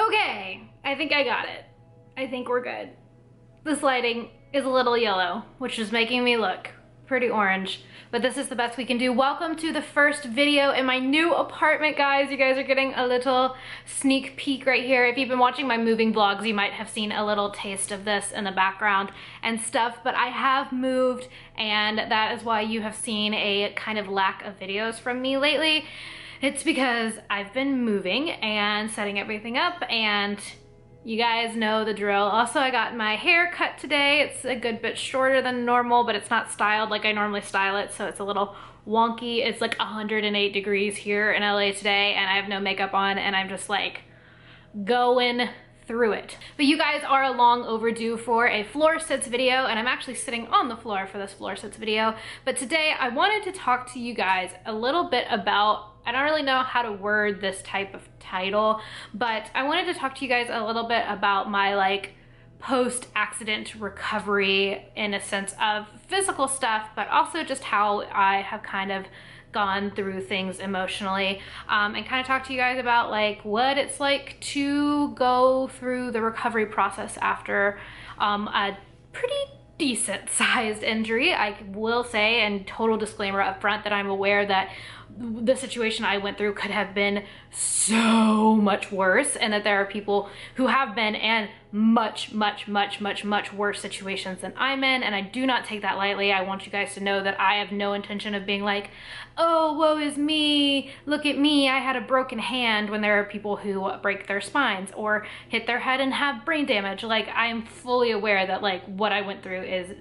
Okay, I think I got it. I think we're good. This lighting is a little yellow, which is making me look pretty orange, but this is the best we can do. Welcome to the first video in my new apartment, guys. You guys are getting a little sneak peek right here. If you've been watching my moving vlogs, you might have seen a little taste of this in the background and stuff, but I have moved, and that is why you have seen a kind of lack of videos from me lately. It's because I've been moving and setting everything up, and you guys know the drill. Also, I got my hair cut today. It's a good bit shorter than normal, but it's not styled like I normally style it, so it's a little wonky. It's like 108 degrees here in LA today, and I have no makeup on, and I'm just like going through it. But you guys are long overdue for a floor sits video, and I'm actually sitting on the floor for this floor sits video. But today I wanted to talk to you guys a little bit about, I don't really know how to word this type of title, but I wanted to talk to you guys a little bit about my like post-accident recovery in a sense of physical stuff, but also just how I have kind of gone through things emotionally, and kind of talk to you guys about like what it's like to go through the recovery process after a pretty decent sized injury. I will say, and total disclaimer up front, that I'm aware that the situation I went through could have been so much worse, and that there are people who have been in much worse situations than I'm in, and I do not take that lightly. I want you guys to know that I have no intention of being like, oh, woe is me, look at me, I had a broken hand, when there are people who break their spines or hit their head and have brain damage. Like, I am fully aware that like what I went through is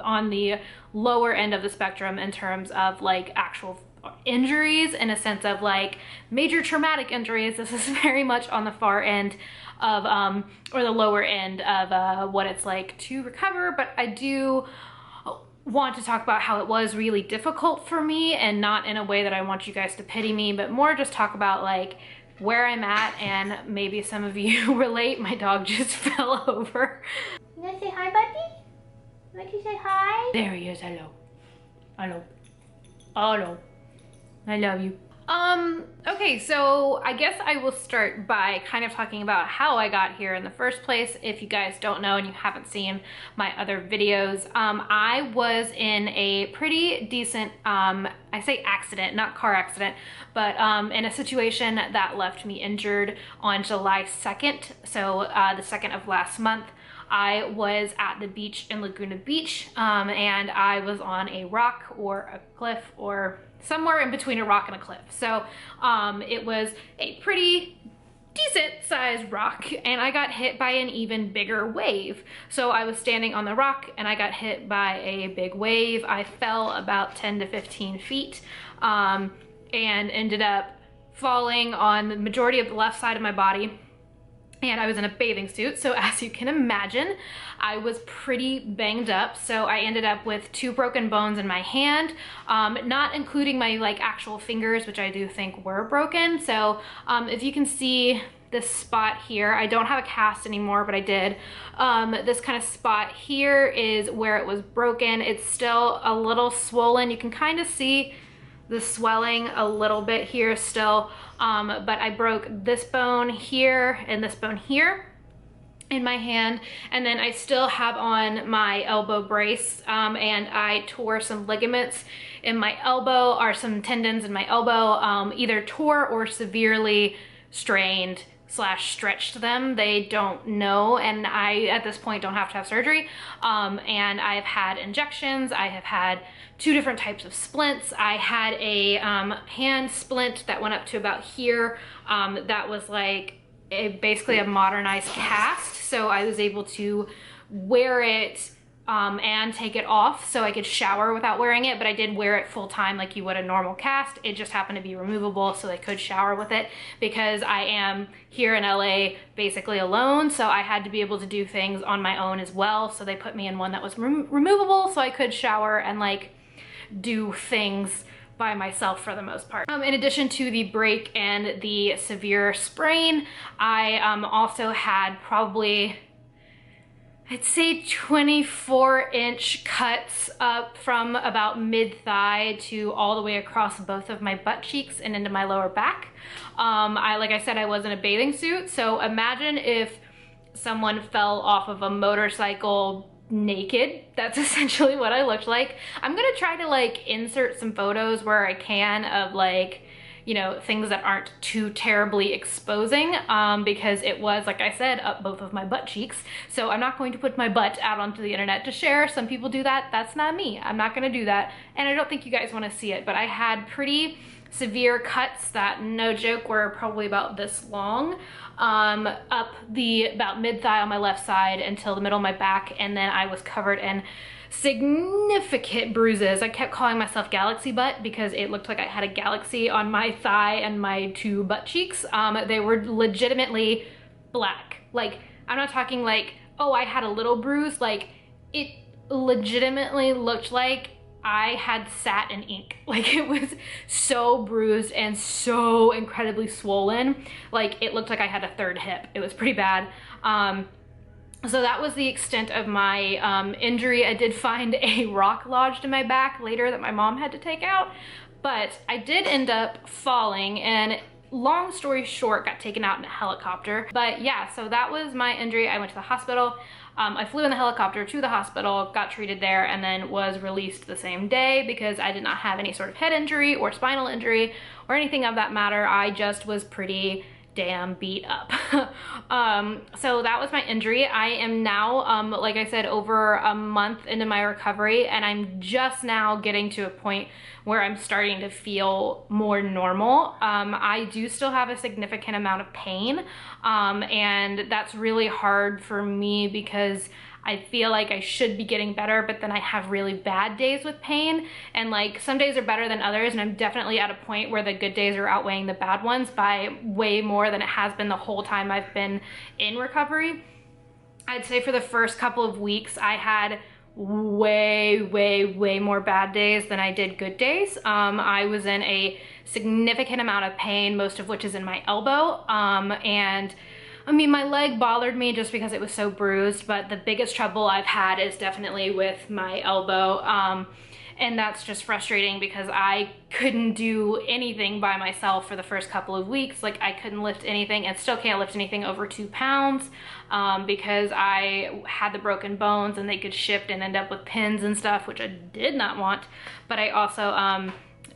on the lower end of the spectrum in terms of like actual injuries, in a sense of like major traumatic injuries. This is very much on the far end of or the lower end of what it's like to recover. But I do want to talk about how it was really difficult for me, and not in a way that I want you guys to pity me, but more just talk about like where I'm at, and maybe some of you relate. My dog just fell over. You gonna say hi, buddy? You want to say hi? There he is. Hello. Hello. Hello. I love you. Okay, so I guess I will start by kind of talking about how I got here in the first place. If you guys don't know and you haven't seen my other videos, I was in a pretty decent, I say accident, not car accident, but in a situation that left me injured on July 2nd. So the 2nd of last month. I was at the beach in Laguna Beach, and I was on a rock or a cliff, or somewhere in between a rock and a cliff. So it was a pretty decent sized rock, and I got hit by an even bigger wave. So I was standing on the rock and I got hit by a big wave. I fell about 10 to 15 feet and ended up falling on the majority of the left side of my body. And I was in a bathing suit, so as you can imagine, I was pretty banged up. So I ended up with 2 broken bones in my hand, not including my like actual fingers, which I do think were broken. So if you can see this spot here, I don't have a cast anymore, but I did. This kind of spot here is where it was broken. It's still a little swollen. You can kind of see the swelling a little bit here still, but I broke this bone here and this bone here in my hand, and then I still have on my elbow brace, and I tore some ligaments in my elbow, or some tendons in my elbow, either tore or severely strained / stretched them. They don't know, and I at this point don't have to have surgery, and I've had injections. I have had 2 different types of splints. I had a hand splint that went up to about here, that was like basically a modernized cast, so I was able to wear it and take it off so I could shower without wearing it, but I did wear it full time like you would a normal cast. It just happened to be removable so I could shower with it, because I am here in LA basically alone, so I had to be able to do things on my own as well. So they put me in one that was removable so I could shower and like do things by myself for the most part. In addition to the break and the severe sprain, I also had probably I'd say 24-inch cuts up from about mid-thigh to all the way across both of my butt cheeks and into my lower back. Like I said, I was in a bathing suit, so imagine if someone fell off of a motorcycle naked. That's essentially what I looked like. I'm gonna try to like insert some photos where I can of like, you know, things that aren't too terribly exposing, because it was, like I said, up both of my butt cheeks. So I'm not going to put my butt out onto the internet to share. Some people do that. That's not me. I'm not gonna do that. And I don't think you guys wanna see it, but I had pretty severe cuts that, no joke, were probably about this long, up the about mid-thigh on my left side until the middle of my back, and then I was covered in significant bruises. I kept calling myself galaxy butt because it looked like I had a galaxy on my thigh and my two butt cheeks. They were legitimately black. Like, I'm not talking like, oh, I had a little bruise. Like, it legitimately looked like I had sat in ink. Like, it was so bruised and so incredibly swollen. Like, it looked like I had a third hip. It was pretty bad. So that was the extent of my injury. I did find a rock lodged in my back later that my mom had to take out, but I did end up falling, and long story short, got taken out in a helicopter. But yeah, so that was my injury. I went to the hospital. I flew in the helicopter to the hospital, got treated there, and then was released the same day because I did not have any sort of head injury or spinal injury or anything of that matter. I just was pretty damn beat up. So that was my injury. I am now, like I said, over a month into my recovery, and I'm just now getting to a point where I'm starting to feel more normal. I do still have a significant amount of pain, and that's really hard for me because I feel like I should be getting better, but then I have really bad days with pain, and like some days are better than others, and I'm definitely at a point where the good days are outweighing the bad ones by way more than it has been the whole time I've been in recovery. I'd say for the first couple of weeks I had way more bad days than I did good days. I was in a significant amount of pain, most of which is in my elbow, and I mean, my leg bothered me just because it was so bruised, but the biggest trouble I've had is definitely with my elbow. And that's just frustrating because I couldn't do anything by myself for the first couple of weeks. Like, I couldn't lift anything, and still can't lift anything over 2 pounds, because I had the broken bones and they could shift and end up with pins and stuff, which I did not want. But I also,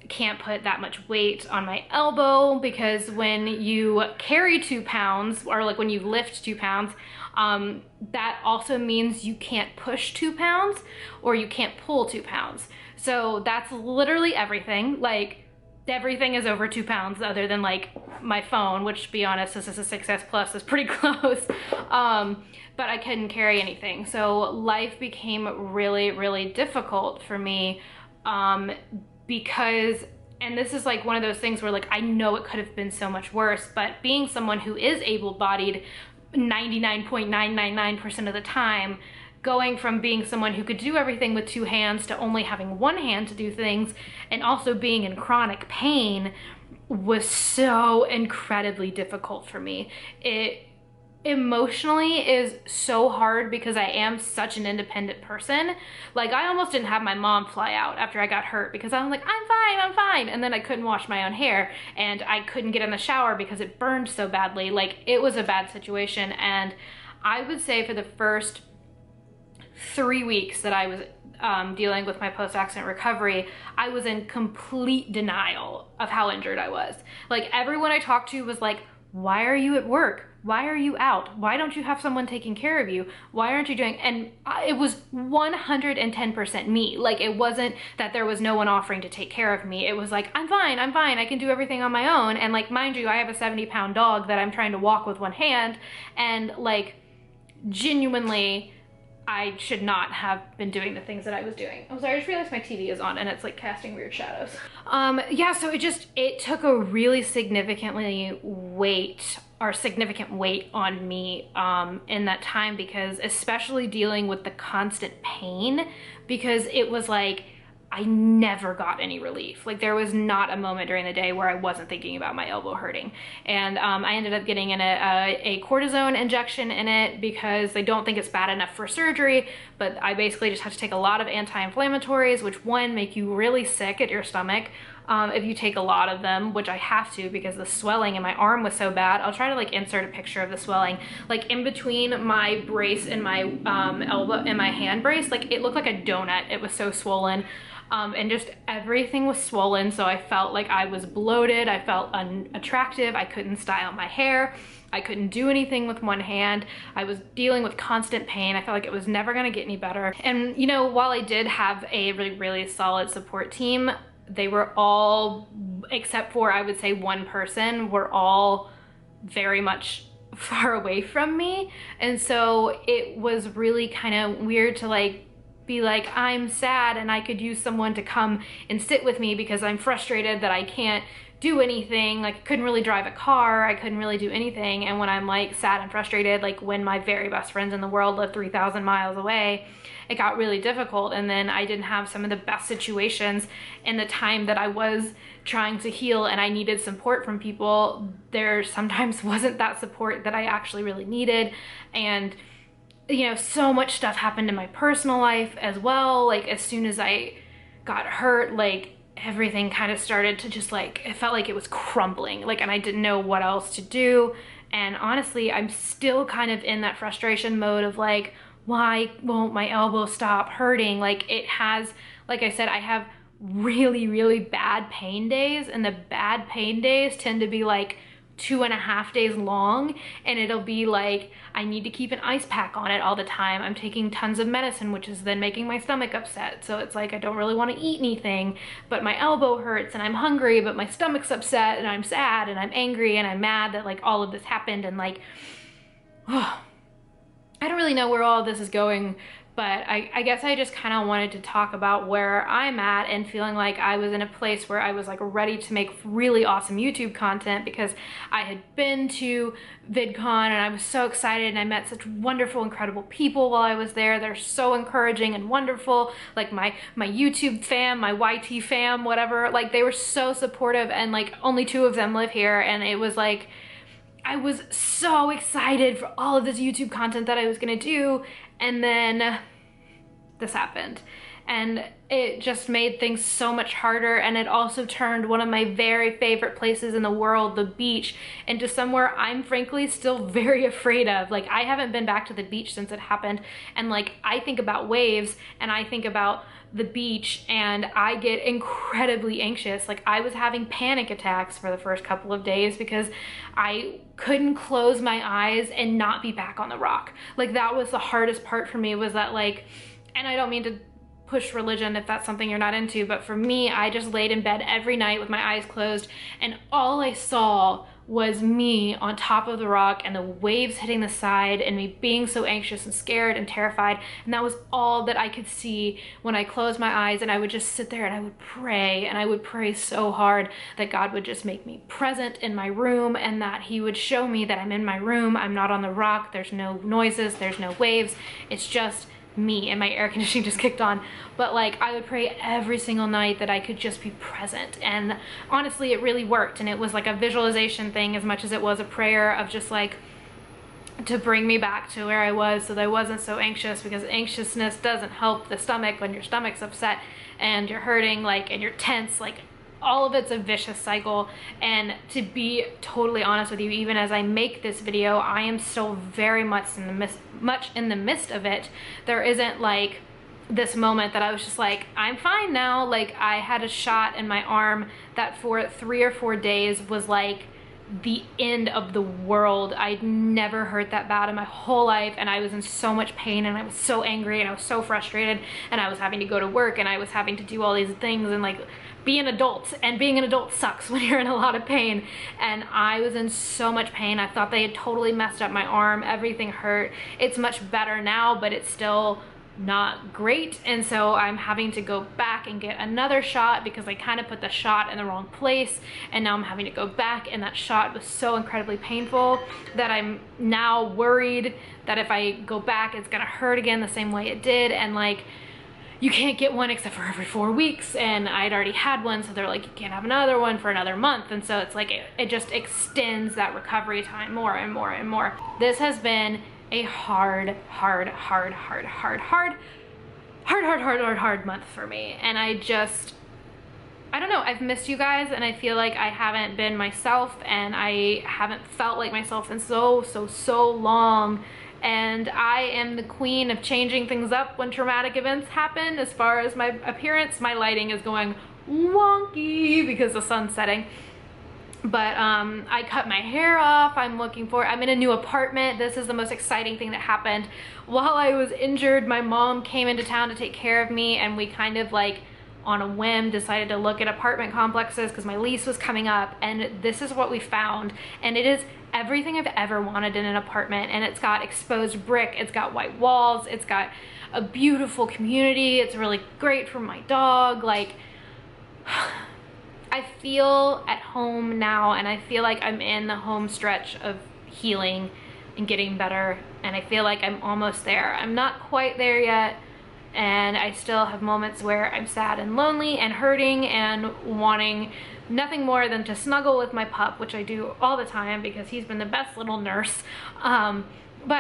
can't put that much weight on my elbow because when you carry 2 pounds, or like when you lift 2 pounds, that also means you can't push 2 pounds or you can't pull 2 pounds. So that's literally everything. Like, everything is over 2 pounds other than like my phone, which, to be honest, this is a 6S Plus, is pretty close. But I couldn't carry anything. So life became really difficult for me, because, and this is like one of those things where like I know it could have been so much worse, but being someone who is able-bodied 99.999% of the time, going from being someone who could do everything with 2 hands to only having 1 hand to do things, and also being in chronic pain, was so incredibly difficult for me. It emotionally is so hard because I am such an independent person. Like, I almost didn't have my mom fly out after I got hurt because I was like, I'm fine. And then I couldn't wash my own hair, and I couldn't get in the shower because it burned so badly. Like, it was a bad situation. And I would say for the first 3 weeks that I was dealing with my post-accident recovery, I was in complete denial of how injured I was. Like, everyone I talked to was like, why are you at work? Why are you out? Why don't you have someone taking care of you? Why aren't you doing? And it was 110% me. Like, it wasn't that there was no one offering to take care of me. It was like, I'm fine, I can do everything on my own. And like, mind you, I have a 70-pound dog that I'm trying to walk with 1 hand, and like, genuinely, I should not have been doing the things that I was doing. I'm sorry, I just realized my TV is on and it's like casting weird shadows. Yeah, so it took a really significant weight on me in that time, because especially dealing with the constant pain, because it was like, I never got any relief. Like there was not a moment during the day where I wasn't thinking about my elbow hurting. And I ended up getting a cortisone injection in it because they don't think it's bad enough for surgery, but I basically just have to take a lot of anti-inflammatories, which one, make you really sick at your stomach. If you take a lot of them, which I have to because the swelling in my arm was so bad. I'll try to like insert a picture of the swelling, like in between my brace and my elbow and my hand brace, like it looked like a donut. It was so swollen. And just everything was swollen, so I felt like I was bloated, I felt unattractive, I couldn't style my hair, I couldn't do anything with one hand, I was dealing with constant pain, I felt like it was never gonna get any better. And you know, while I did have a really, really solid support team, they were all, except for I would say one person, were all very much far away from me. And so it was really kind of weird to like be like, I'm sad and I could use someone to come and sit with me because I'm frustrated that I can't do anything. Like I couldn't really drive a car, I couldn't really do anything. And when I'm like sad and frustrated, like when my very best friends in the world live 3,000 miles away, it got really difficult. And then I didn't have some of the best situations in the time that I was trying to heal and I needed support from people. There sometimes wasn't that support that I actually really needed. And you know, so much stuff happened in my personal life as well. Like as soon as I got hurt, like everything kind of started to just like, it felt like it was crumbling, like, and I didn't know what else to do. And honestly, I'm still kind of in that frustration mode of like, why won't my elbow stop hurting? Like it has, like I said, I have really, really bad pain days, and the bad pain days tend to be like 2.5 days long, and it'll be like I need to keep an ice pack on it all the time. I'm taking tons of medicine, which is then making my stomach upset. So it's like I don't really want to eat anything, but my elbow hurts and I'm hungry, but my stomach's upset and I'm sad and I'm angry and I'm mad that like all of this happened. And like, oh, I don't really know where all of this is going, but I guess I just kind of wanted to talk about where I'm at and feeling like I was in a place where I was like ready to make really awesome YouTube content, because I had been to VidCon and I was so excited and I met such wonderful, incredible people while I was there. They're so encouraging and wonderful. Like my YouTube fam, my YT fam, whatever, like they were so supportive, and like only 2 of them live here, and it was like, I was so excited for all of this YouTube content that I was gonna do, and then this happened. And it just made things so much harder, and it also turned one of my very favorite places in the world, the beach, into somewhere I'm frankly still very afraid of. Like I haven't been back to the beach since it happened, and like I think about waves and I think about the beach and I get incredibly anxious. Like I was having panic attacks for the first couple of days because I couldn't close my eyes and not be back on the rock. Like that was the hardest part for me, was that like, and I don't mean to push religion if that's something you're not into, but for me, I just laid in bed every night with my eyes closed, and all I saw was me on top of the rock and the waves hitting the side and me being so anxious and scared and terrified. And that was all that I could see when I closed my eyes, and I would just sit there and I would pray, and I would pray so hard that God would just make me present in my room, and that he would show me that I'm in my room, I'm not on the rock, there's no noises, there's no waves, it's just me. And my air conditioning just kicked on. But like I would pray every single night that I could just be present, and honestly it really worked. And it was like a visualization thing as much as it was a prayer of just like to bring me back to where I was, so that I wasn't so anxious, because anxiousness doesn't help the stomach when your stomach's upset and you're hurting, like, and you're tense. Like all of it's a vicious cycle. And to be totally honest with you, even as I make this video, I am still very much in the midst of it. There isn't like this moment that I was just like, I'm fine now. Like I had a shot in my arm that for 3 or 4 days was like the end of the world. I'd never hurt that bad in my whole life, and I was in so much pain, and I was so angry, and I was so frustrated, and I was having to go to work, and I was having to do all these things, and like be an adult, and being an adult sucks when you're in a lot of pain. And I was in so much pain. I thought they had totally messed up my arm. Everything hurt. It's much better now, but it's still not great. And so I'm having to go back and get another shot because I kind of put the shot in the wrong place, and now I'm having to go back, and that shot was so incredibly painful that I'm now worried that if I go back it's gonna hurt again the same way it did. And like, you can't get one except for every 4 weeks, and I'd already had one, so they're like, you can't have another one for another month. And so it's like it just extends that recovery time more and more and more. This has been a hard month for me, and I don't know, I've missed you guys, and I feel like I haven't been myself, and I haven't felt like myself in so long. And I am the queen of changing things up when traumatic events happen. As far as my appearance, my lighting is going wonky because the sun's setting. But I cut my hair off. I'm in a new apartment. This is the most exciting thing that happened. While I was injured, my mom came into town to take care of me, and we kind of like on a whim decided to look at apartment complexes because my lease was coming up, and this is what we found. And it is everything I've ever wanted in an apartment, and it's got exposed brick, it's got white walls, it's got a beautiful community, it's really great for my dog. Like, I feel at home now, and I feel like I'm in the home stretch of healing and getting better, and I feel like I'm almost there. I'm not quite there yet, and I still have moments where I'm sad and lonely and hurting and wanting nothing more than to snuggle with my pup, which I do all the time because he's been the best little nurse. But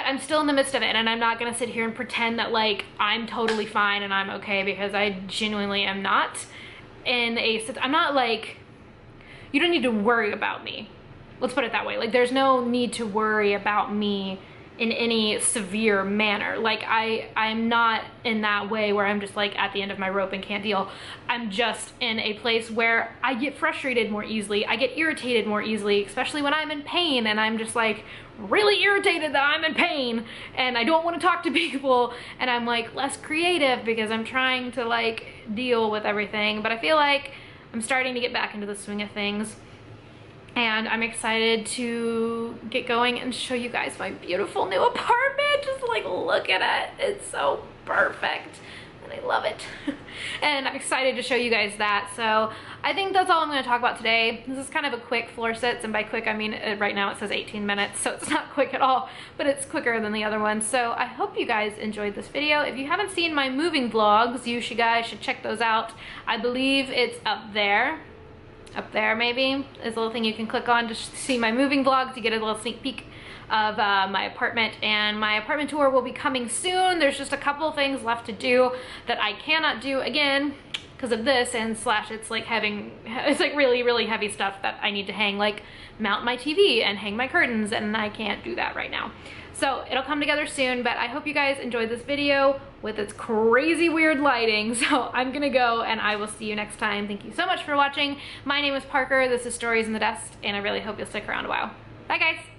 I'm still in the midst of it, and I'm not gonna sit here and pretend that like I'm totally fine and I'm okay, because I genuinely am not. I'm not like, you don't need to worry about me. Let's put it that way. Like, there's no need to worry about me in any severe manner. Like, I'm not in that way where I'm just like at the end of my rope and can't deal. I'm just in a place where I get frustrated more easily. I get irritated more easily, especially when I'm in pain, and I'm just like really irritated that I'm in pain and I don't want to talk to people, and I'm like less creative because I'm trying to like deal with everything. But I feel like I'm starting to get back into the swing of things, and I'm excited to get going and show you guys my beautiful new apartment. Just like look at it. It's so perfect and I love it. And I'm excited to show you guys that. So I think that's all I'm going to talk about today. This is kind of a quick floor sits, and by quick I mean right now it says 18 minutes, so it's not quick at all, but it's quicker than the other one. So I hope you guys enjoyed this video. If you haven't seen my moving vlogs, you guys should check those out. I believe it's up there maybe is a little thing you can click on to see my moving vlogs. You get a little sneak peek of my apartment, and my apartment tour will be coming soon. There's just a couple of things left to do that I cannot do again because of this, and slash it's like really heavy stuff that I need to hang, like mount my TV and hang my curtains, and I can't do that right now. So it'll come together soon, but I hope you guys enjoyed this video with its crazy weird lighting. So I'm gonna go, and I will see you next time. Thank you so much for watching. My name is Parker, this is Stories in the Dust, and I really hope you'll stick around a while. Bye guys.